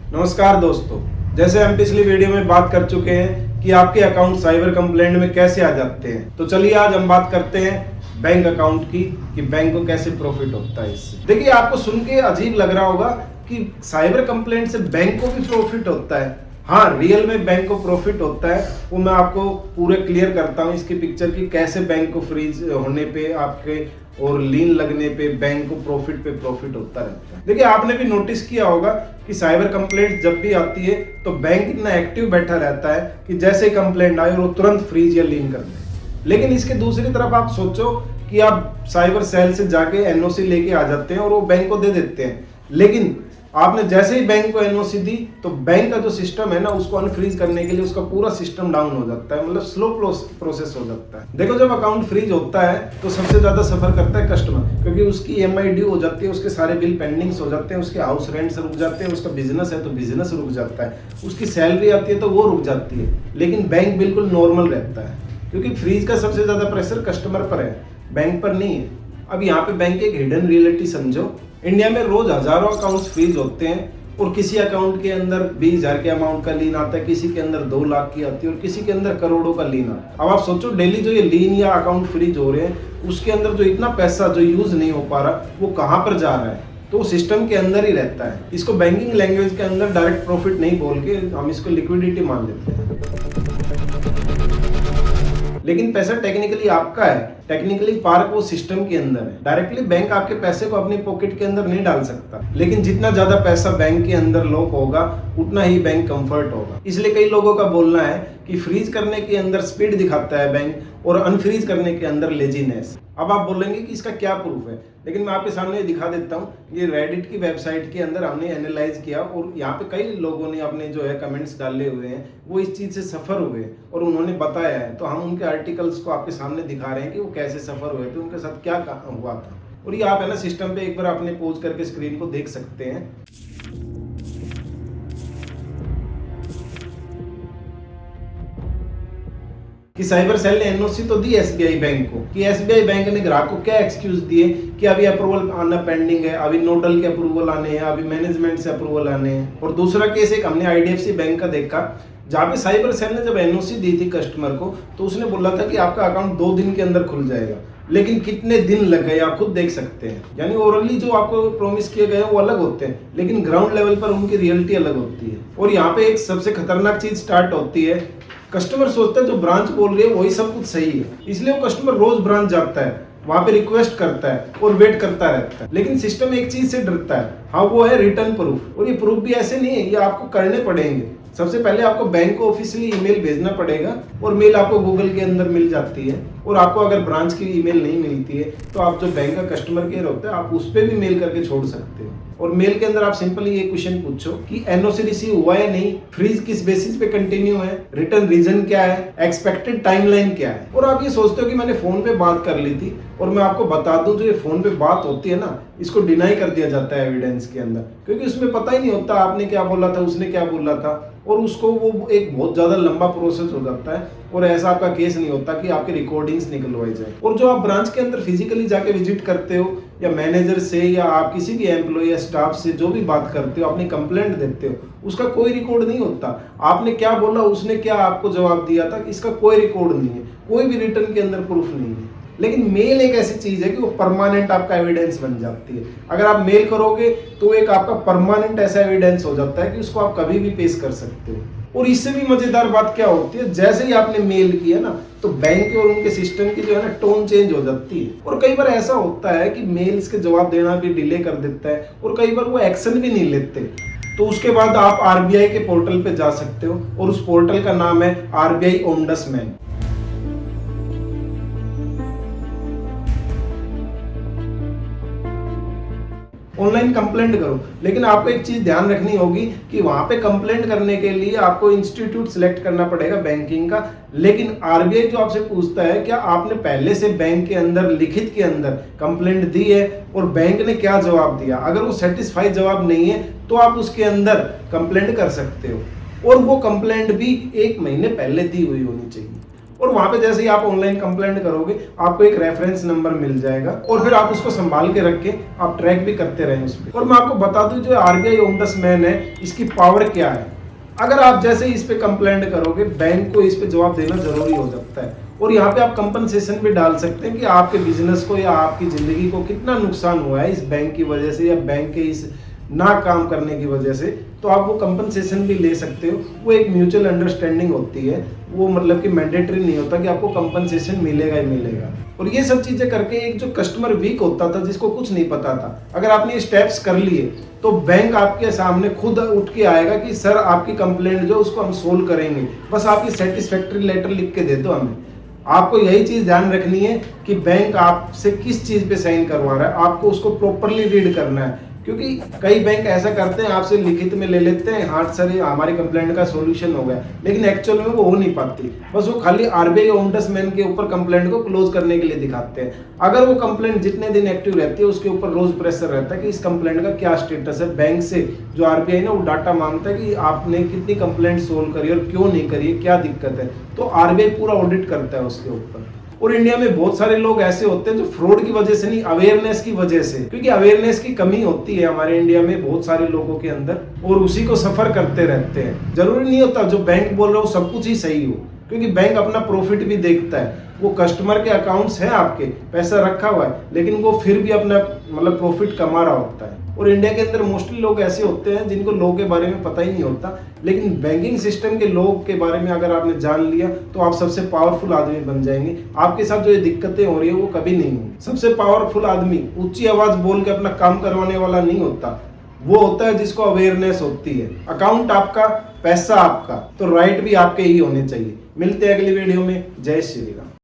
नमस्कार दोस्तों, जैसे हम पिछली वीडियो में बात कर चुके हैं कि आपके अकाउंट साइबर कंप्लेंट में कैसे आ जाते हैं, तो चलिए आज हम बात करते हैं बैंक अकाउंट की कि बैंक को कैसे प्रॉफिट होता है इससे। देखिए, आपको सुन के अजीब लग रहा होगा कि साइबर कंप्लेंट से बैंक को भी प्रॉफिट होता है। हाँ, रियल में बैंक को प्रॉफिट होता है, वो मैं आपको पूरे क्लियर करता हूँ इसकी पिक्चर की कैसे बैंक को फ्रीज होने पे आपके और लीन लगने पे बैंक को प्रॉफिट होता रहता है। देखिए, आपने भी नोटिस किया होगा कि साइबर कंप्लेंट जब भी आती है तो बैंक इतना एक्टिव बैठा रहता है कि जैसे कंप्लेंट आए वो तुरंत फ्रीज या लीन कर दे। लेकिन इसके दूसरी तरफ आप सोचो कि आप साइबर सेल से जाके एनओसी लेके आ जाते हैं और वो बैंक को दे देते हैं, लेकिन आपने जैसे ही बैंक को एनओसी दी तो बैंक का जो सिस्टम है ना, उसको अनफ्रीज करने के लिए उसका पूरा सिस्टम डाउन हो जाता है, मतलब स्लो प्रोसेस हो जाता है। देखो, जब अकाउंट फ्रीज होता है तो सबसे ज्यादा सफर करता है कस्टमर, क्योंकि उसकी ईएमआई ड्यू हो जाती है, उसके सारे बिल पेंडिंग्स हो जाते हैं, उसके हाउस रेंट्स रुक जाते हैं, उसका बिजनेस है तो बिजनेस रुक जाता है, उसकी सैलरी आती है तो वो रुक जाती है। लेकिन बैंक बिल्कुल नॉर्मल रहता है, क्योंकि फ्रीज का सबसे ज्यादा प्रेशर कस्टमर पर है, बैंक पर नहीं है। अब यहाँ पे बैंक एक हिडन रियलिटी समझो। इंडिया में रोज हजारों अकाउंट्स फ्रीज होते हैं और किसी अकाउंट के अंदर 20,000 के अमाउंट का लीन आता है, किसी के अंदर 2 लाख की आती है और किसी के अंदर करोड़ों का लीन आता है। अब आप सोचो, डेली जो ये लीन या अकाउंट फ्रीज हो रहे हैं उसके अंदर जो इतना पैसा जो यूज नहीं हो पा रहा वो कहाँ पर जा रहा है, तो सिस्टम के अंदर ही रहता है। इसको बैंकिंग लैंग्वेज के अंदर डायरेक्ट प्रॉफिट नहीं बोल के हम इसको लिक्विडिटी मान लेते हैं। लेकिन पैसा टेक्निकली आपका है, टेक्निकली पार्क वो सिस्टम के अंदर है। डायरेक्टली बैंक आपके पैसे को अपनी पॉकेट के अंदर नहीं डाल सकता, लेकिन जितना ज्यादा पैसा बैंक के अंदर लॉक होगा उतना ही बैंक कंफर्ट होगा। इसलिए कई लोगों का बोलना है कि फ्रीज करने के अंदर स्पीड दिखाता है बैंक और अनफ्रीज करने के अंदर लेजीनेस। अब आप बोलेंगे कि इसका क्या प्रूफ है, लेकिन मैं आपके सामने दिखा देता हूँ। ये रेडिट की वेबसाइट के अंदर हमने एनालाइज किया और यहाँ पे कई लोगों ने अपने जो है कमेंट्स डाले हुए हैं, वो इस चीज से सफर हुए और उन्होंने बताया है, तो हम उनके आर्टिकल्स को आपके सामने दिखा रहे हैं कि वो कैसे सफर हुए थे, उनके साथ क्या हुआ था। और ये आप है ना सिस्टम पे एक बार आपने पोज करके स्क्रीन को देख सकते हैं। कि साइबर सेल ने एनओसी तो दी एसबीआई बैंक को, कि एसबीआई बैंक ने ग्राहक को क्या एक्सक्यूज दिए कि अभी अप्रूवल आना पेंडिंग है, अभी नोडल के अप्रूवल आने हैं, अभी मैनेजमेंट से अप्रूवल आने हैं। और दूसरा केस एक हमने आईडीएफसी बैंक का देखा, जहाँ पे साइबर सेल ने जब एनओसी दी थी कस्टमर को तो उसने बोला था कि आपका अकाउंट 2 दिन के अंदर खुल जाएगा, लेकिन कितने दिन लग गए आप खुद देख सकते हैं। यानी ओरली जो आपको प्रॉमिस किए गए वो अलग होते हैं, लेकिन ग्राउंड लेवल पर उनकी रियलिटी अलग होती है। और यहाँ पे एक सबसे खतरनाक चीज स्टार्ट होती है। कस्टमर सोचता है जो ब्रांच बोल रही है वही सब कुछ सही है, इसलिए वो कस्टमर रोज ब्रांच जाता है, वहां पे रिक्वेस्ट करता है और वेट करता रहता है। लेकिन सिस्टम एक चीज से डरता है, हाँ, वो है रिटर्न प्रूफ। और ये प्रूफ भी ऐसे नहीं है, ये आपको करने पड़ेंगे। सबसे पहले आपको बैंक को ऑफिशियली ईमेल भेजना पड़ेगा और मेल आपको गूगल के अंदर मिल जाती है। और आपको अगर ब्रांच की ईमेल नहीं मिलती है तो आप जो बैंक का कस्टमर केयर होता है आप उस पर भी मेल करके छोड़ सकते हो। और मेल के अंदर आप सिंपली ये क्वेश्चन पूछो कि एनओसी रिसीव हुआ है नहीं, फ्रीज किस बेसिस पे कंटिन्यू है, रिटर्न रीजन क्या है, एक्सपेक्टेड टाइमलाइन क्या है। और आप ये सोचते हो कि मैंने फोन पे बात कर ली थी, और मैं आपको बता दूं जो ये फोन पे बात होती है ना, इसको डिनाई कर दिया जाता है एविडेंस के अंदर, क्योंकि उसमें पता ही नहीं होता आपने क्या बोला था, उसने क्या बोला था, और उसको वो एक बहुत ज्यादा लंबा प्रोसेस हो जाता है। और ऐसा आपका केस नहीं होता कि आपकी रिकॉर्डिंग्स निकलवाई जाए। और जो आप ब्रांच के अंदर फिजिकली जाके विजिट करते हो या मैनेजर से या आप किसी भी एम्प्लॉय या स्टाफ से जो भी बात करते हो, अपनी कंप्लेंट देते हो, उसका कोई रिकॉर्ड नहीं होता। आपने क्या बोला, उसने क्या आपको जवाब दिया था, इसका कोई रिकॉर्ड नहीं है, कोई भी रिटर्न के अंदर प्रूफ नहीं है। लेकिन मेल एक ऐसी चीज है कि वो परमानेंट आपका एविडेंस बन जाती है। अगर आप मेल करोगे तो एक आपका परमानेंट ऐसा एविडेंस हो जाता है कि उसको आप कभी भी पेश कर सकते हो। और इससे भी मजेदार बात क्या होती है, जैसे ही आपने मेल किया ना तो बैंक और उनके सिस्टम की जो है ना टोन चेंज हो जाती है। और कई बार ऐसा होता है कि मेल्स के जवाब देना भी डिले कर देता है और कई बार वो एक्शन भी नहीं लेते। तो उसके बाद आप आरबीआई के पोर्टल पे जा सकते हो और उस पोर्टल का नाम है आरबीआई ओम्बड्समैन। ऑनलाइन कंप्लेंट करो, लेकिन आपको एक चीज ध्यान रखनी होगी कि वहां पे कंप्लेंट करने के लिए आपको इंस्टीट्यूट सिलेक्ट करना पड़ेगा बैंकिंग का। लेकिन आरबीआई जो आपसे पूछता है क्या आपने पहले से बैंक के अंदर लिखित के अंदर कंप्लेंट दी है और बैंक ने क्या जवाब दिया। अगर वो सेटिस्फाई जवाब नहीं है तो आप उसके अंदर कंप्लेंट कर सकते हो, और वो कंप्लेंट भी 1 महीने पहले दी हुई होनी चाहिए। और वहां पे जैसे ही आप ऑनलाइन कंप्लेंट करोगे आपको एक रेफरेंस नंबर मिल जाएगा और फिर आप उसको संभाल के रख के आप ट्रैक भी करते रहें उस पर। और मैं आपको बता दूं जो आरबीआई ओम्बड्समैन है इसकी पावर क्या है। अगर आप जैसे ही इस पे कंप्लेंट करोगे बैंक को इस पे जवाब देना जरूरी हो जाता है और यहाँ पे आप कंपनसेशन भी डाल सकते हैं कि आपके बिजनेस को या आपकी जिंदगी को कितना नुकसान हुआ है इस बैंक की वजह से या बैंक के इस ना काम करने की वजह से, तो आप वो कंपनसेशन भी ले सकते हो। वो एक म्यूचुअल अंडरस्टैंडिंग होती है, वो मतलब कि मैंडेटरी नहीं होता कि आपको कंपनसेशन मिलेगा ही मिलेगा। और ये सब चीजें करके एक जो कस्टमर वीक होता था जिसको कुछ नहीं पता था, अगर आपने ये स्टेप्स कर लिए तो बैंक आपके सामने खुद उठ के आएगा कि सर आपकी कंप्लेंट जो उसको हम सोल्व करेंगे, बस आपकी सेटिस्फैक्ट्री लेटर लिख के दे दो हमें। आपको यही चीज ध्यान रखनी है कि बैंक आपसे किस चीज पे साइन करवा रहा है, आपको उसको प्रॉपरली रीड करना है। क्योंकि कई बैंक ऐसा करते हैं आपसे लिखित में ले लेते हैं, हाँ सर ये हमारी कंप्लेंट का सॉल्यूशन हो गया, लेकिन एक्चुअल में वो हो नहीं पाती। बस वो खाली आरबीआई ओम्बड्समैन के ऊपर कंप्लेंट को क्लोज करने के लिए दिखाते हैं। अगर वो कंप्लेंट जितने दिन एक्टिव रहती है उसके ऊपर रोज प्रेशर रहता है कि इस कंप्लेंट का क्या स्टेटस है। बैंक से जो आरबीआई ना वो डाटा मांगता है कि आपने कितनी कंप्लेंट सोल्व करी और क्यों नहीं करी, क्या दिक्कत है, तो आरबीआई पूरा ऑडिट करता है उसके ऊपर। और इंडिया में बहुत सारे लोग ऐसे होते हैं जो फ्रॉड की वजह से नहीं, अवेयरनेस की वजह से, क्योंकि अवेयरनेस की कमी होती है हमारे इंडिया में बहुत सारे लोगों के अंदर और उसी को सफर करते रहते हैं। जरूरी नहीं होता जो बैंक बोल रहा हो सब कुछ ही सही हो, क्योंकि बैंक अपना प्रॉफिट भी देखता है। वो कस्टमर के अकाउंट्स हैं आपके, पैसा रखा हुआ है, लेकिन वो फिर भी अपना मतलब प्रॉफिट कमा रहा होता है। और इंडिया के अंदर मोस्टली लोग ऐसे होते हैं जिनको लॉ के बारे में पता ही नहीं होता, लेकिन बैंकिंग सिस्टम के लॉ के बारे में अगर आपने जान लिया तो आप सबसे पावरफुल आदमी बन जाएंगे। आपके साथ जो ये दिक्कतें हो रही है वो कभी नहीं होंगी। सबसे पावरफुल आदमी ऊंची आवाज बोल के अपना काम करवाने वाला नहीं होता, वो होता है जिसको अवेयरनेस होती है। अकाउंट आपका, पैसा आपका, तो राइट भी आपके ही होने चाहिए। मिलते हैं अगली वीडियो में। जय श्री राम।